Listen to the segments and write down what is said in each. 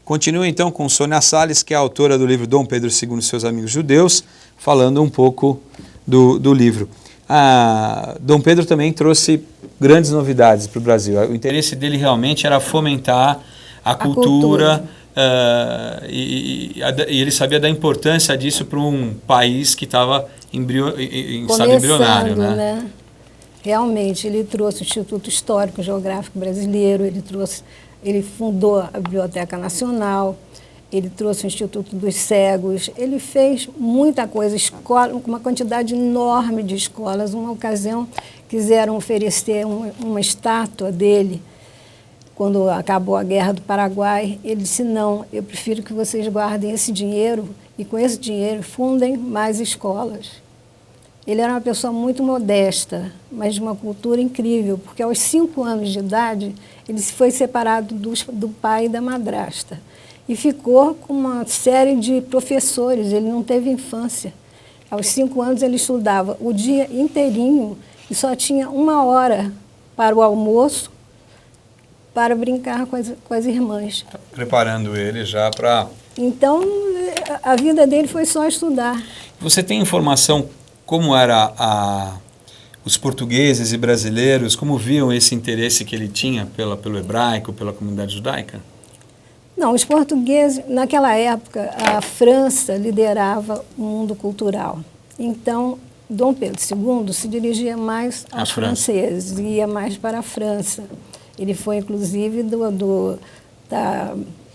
Continua então com Sônia Salles, que é a autora do livro Dom Pedro II e seus amigos judeus, falando um pouco do livro. Dom Pedro também trouxe grandes novidades para o Brasil. O interesse dele realmente era fomentar a cultura. E ele sabia da importância disso para um país que estava em estado embrionário, né? Realmente, ele trouxe o Instituto Histórico Geográfico Brasileiro, ele fundou a Biblioteca Nacional, ele trouxe o Instituto dos Cegos, ele fez muita coisa, uma quantidade enorme de escolas. Uma ocasião quiseram oferecer uma estátua dele, quando acabou a Guerra do Paraguai. Ele disse: não, eu prefiro que vocês guardem esse dinheiro e com esse dinheiro fundem mais escolas. Ele era uma pessoa muito modesta, mas de uma cultura incrível, porque aos 5 anos de idade ele foi separado do pai e da madrasta e ficou com uma série de professores. Ele não teve infância. Aos 5 anos ele estudava o dia inteirinho e só tinha 1 hora para o almoço, para brincar com as irmãs. Preparando ele já para... Então, a vida dele foi só estudar. Você tem informação como era os portugueses e brasileiros, como viam esse interesse que ele tinha pelo hebraico, pela comunidade judaica? Não, os portugueses, naquela época, a França liderava o mundo cultural. Então, Dom Pedro II se dirigia mais aos franceses, ia mais para a França. Ele foi, inclusive, da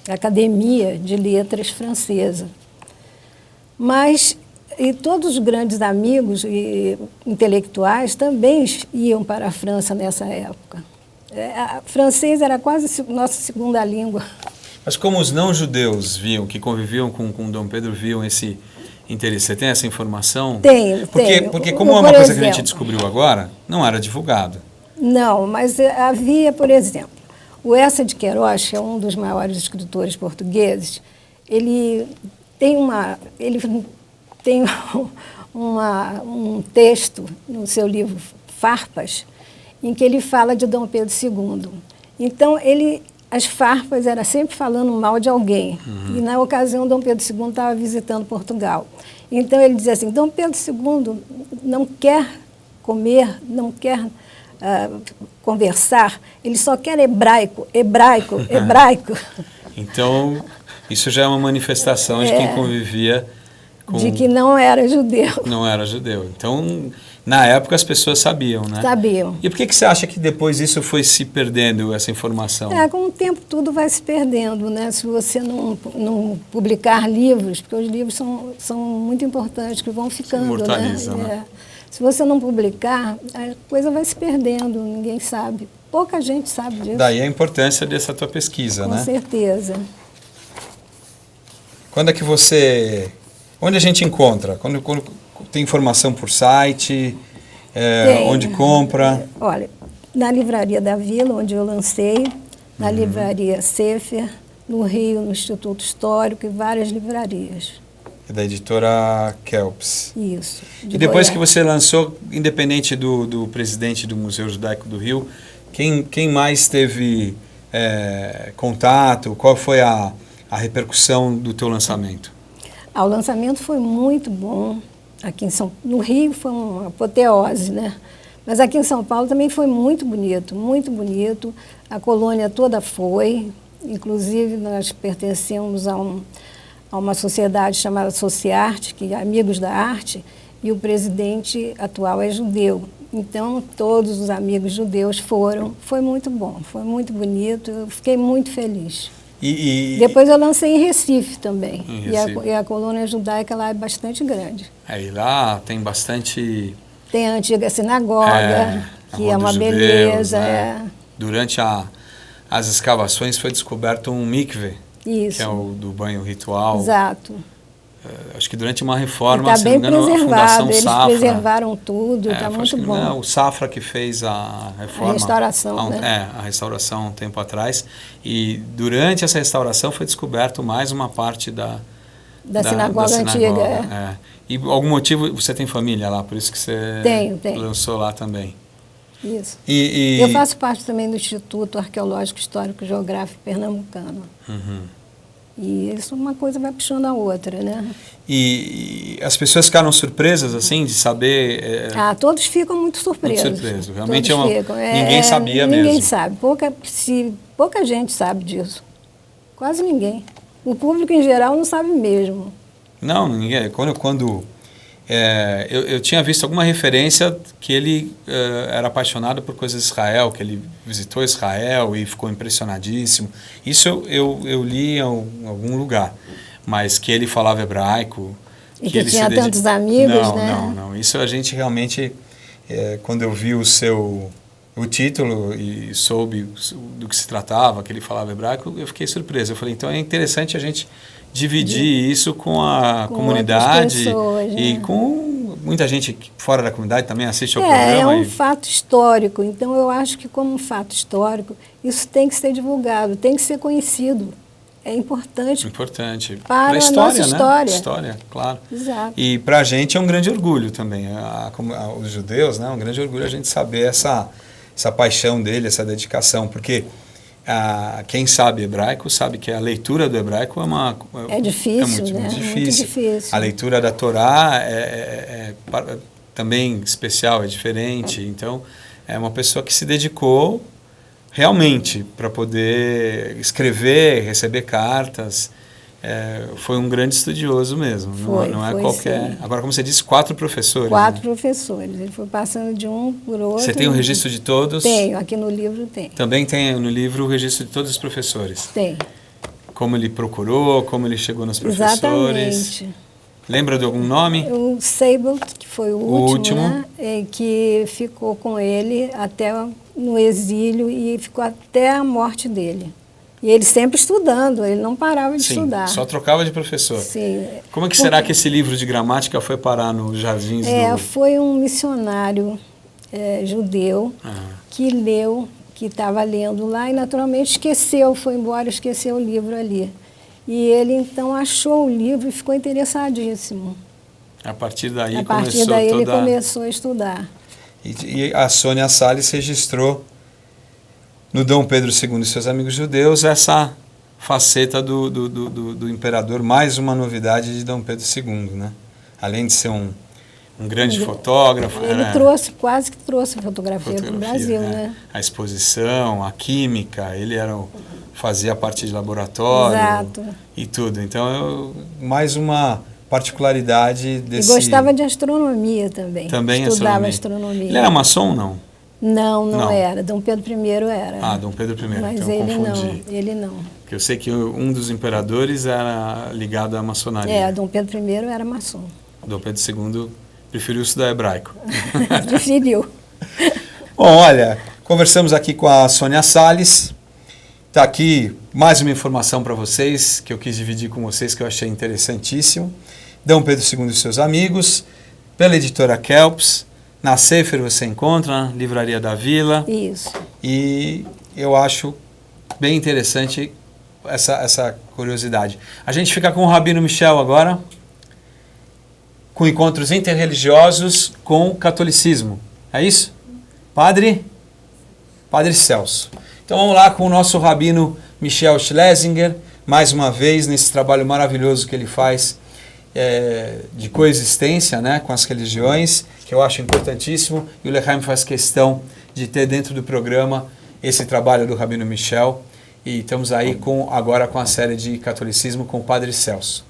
Academia de Letras Francesa. Mas... E todos os grandes amigos e intelectuais também iam para a França nessa época. Francês era quase nossa segunda língua. Mas como os não-judeus viam, que conviviam com Dom Pedro, viam esse interesse? Você tem essa informação? Tenho. Porque como é uma coisa que a gente descobriu agora, não era divulgado. Não, mas havia, por exemplo, o Eça de Queiroz, que é um dos maiores escritores portugueses, ele tem um texto no seu livro Farpas, em que ele fala de Dom Pedro II. Então, as farpas era sempre falando mal de alguém. E, na ocasião, Dom Pedro II estava visitando Portugal. Então, ele dizia assim: Dom Pedro II não quer comer, não quer conversar, ele só quer hebraico. Então, isso já é uma manifestação de quem convivia... De que não era judeu. Não era judeu. Então, na época, as pessoas sabiam, né? Sabiam. E por que você acha que depois isso foi se perdendo, essa informação? Com o tempo tudo vai se perdendo, né? Se você não publicar livros, porque os livros são muito importantes, que vão ficando, imortaliza, né? Se você não publicar, a coisa vai se perdendo, ninguém sabe. Pouca gente sabe disso. Daí a importância dessa tua pesquisa, né? Com certeza. Quando é que você... Onde a gente encontra? Quando tem informação por site? Onde compra? Olha, na Livraria da Vila, onde eu lancei, na Livraria Sefer, no Rio, no Instituto Histórico e várias livrarias. É da editora Kelps. Isso. E depois que você lançou, independente do presidente do Museu Judaico do Rio, quem mais teve contato? Qual foi a repercussão do teu lançamento? O lançamento foi muito bom. Aqui no Rio foi uma apoteose, né? Mas aqui em São Paulo também foi muito bonito, muito bonito. A colônia toda foi. Inclusive, nós pertencemos a uma sociedade chamada Sociarte, que é Amigos da Arte, e o presidente atual é judeu. Então, todos os amigos judeus foram. Foi muito bom, foi muito bonito. Eu fiquei muito feliz. Depois eu lancei em Recife também. E a colônia judaica lá é bastante grande. E lá tem bastante... Tem a antiga sinagoga, que é uma beleza. Né? Durante as escavações foi descoberto um mikve, isso, que é o do banho ritual. Exato. Acho que durante uma reforma, se não me engano, a Fundação Safra. Eles preservaram tudo, está muito bom. Não, o Safra que fez a reforma. A restauração, a restauração um tempo atrás. E durante essa restauração foi descoberto mais uma parte da sinagoga antiga. E algum motivo, você tem família lá, por isso que você lançou lá também. Isso. Eu faço parte também do Instituto Arqueológico Histórico Geográfico Pernambucano. E isso, uma coisa vai puxando a outra, né? E as pessoas ficaram surpresas, assim, de saber... Todos ficam muito surpresos. Muito surpresos. Realmente Todos ficam. Ninguém sabia mesmo. Ninguém sabe. Pouca gente sabe disso. Quase ninguém. O público, em geral, não sabe mesmo. Não, ninguém. Eu tinha visto alguma referência que ele era apaixonado por coisas de Israel, que ele visitou Israel e ficou impressionadíssimo. Isso eu li em algum lugar, mas que ele falava hebraico. E que ele tinha tantos amigos, né? Não. Isso a gente realmente, quando eu vi o título e soube do que se tratava, que ele falava hebraico, eu fiquei surpreso. Eu falei, então é interessante a gente dividir isso com a comunidade pessoas, e com muita gente fora da comunidade também assiste ao programa. É um fato histórico, então eu acho que como um fato histórico, isso tem que ser divulgado, tem que ser conhecido. É importante. Importante. Para a história, nossa história. Né? História, claro. Exato. E para a gente é um grande orgulho também, os judeus, né? É um grande orgulho a gente saber essa paixão dele, essa dedicação, porque quem sabe hebraico sabe que a leitura do hebraico é difícil, muito, né? Muito difícil. Muito difícil. A leitura da Torá é também especial, é diferente. Então, é uma pessoa que se dedicou realmente para poder escrever, receber cartas. Foi um grande estudioso mesmo, não é qualquer... Sim. Agora, como você disse, 4 professores. 4 professores, ele foi passando de um por outro. Você tem o registro de todos? Tenho, aqui no livro tem. Também tem no livro o registro de todos os professores? Tem. Como ele procurou, como ele chegou nos professores? Exatamente. Lembra de algum nome? O Seibelt, que foi o último. Né? Que ficou com ele até no exílio e ficou até a morte dele. E ele sempre estudando, ele não parava de estudar. Só trocava de professor. Sim. Como é que será que esse livro de gramática foi parar nos jardins do... Foi um missionário judeu que leu, que estava lendo lá e naturalmente esqueceu, foi embora, esqueceu o livro ali. E ele então achou o livro e ficou interessadíssimo. A partir daí ele começou a estudar. E a Sônia Salles registrou no Dom Pedro II e seus amigos judeus, essa faceta do imperador, mais uma novidade de Dom Pedro II, né? Além de ser um grande fotógrafo. Ele quase que trouxe fotografia para o Brasil, né? A exposição, a química, ele fazia parte de laboratório. Exato. E tudo. Então, mais uma particularidade desse... E gostava de astronomia também. Também estudava astronomia. Ele era maçom ou não? Não era. Dom Pedro I era. Dom Pedro I, mas então ele confundi. Ele não. Porque eu sei que um dos imperadores era ligado à maçonaria. Dom Pedro I era maçom. Dom Pedro II preferiu estudar hebraico. Preferiu. Bom, olha, conversamos aqui com a Sônia Salles. Está aqui mais uma informação para vocês, que eu quis dividir com vocês, que eu achei interessantíssimo. Dom Pedro II e seus amigos, pela editora Kelps. Na Sefer você encontra, na Livraria da Vila. Isso. E eu acho bem interessante essa curiosidade. A gente fica com o Rabino Michel agora, com encontros interreligiosos com o catolicismo. É isso? Padre Celso. Então vamos lá com o nosso Rabino Michel Schlesinger, mais uma vez nesse trabalho maravilhoso que ele faz de coexistência, né, com as religiões, que eu acho importantíssimo, e o Lechaim faz questão de ter dentro do programa esse trabalho do Rabino Michel, e estamos aí agora com a série de catolicismo com o Padre Celso.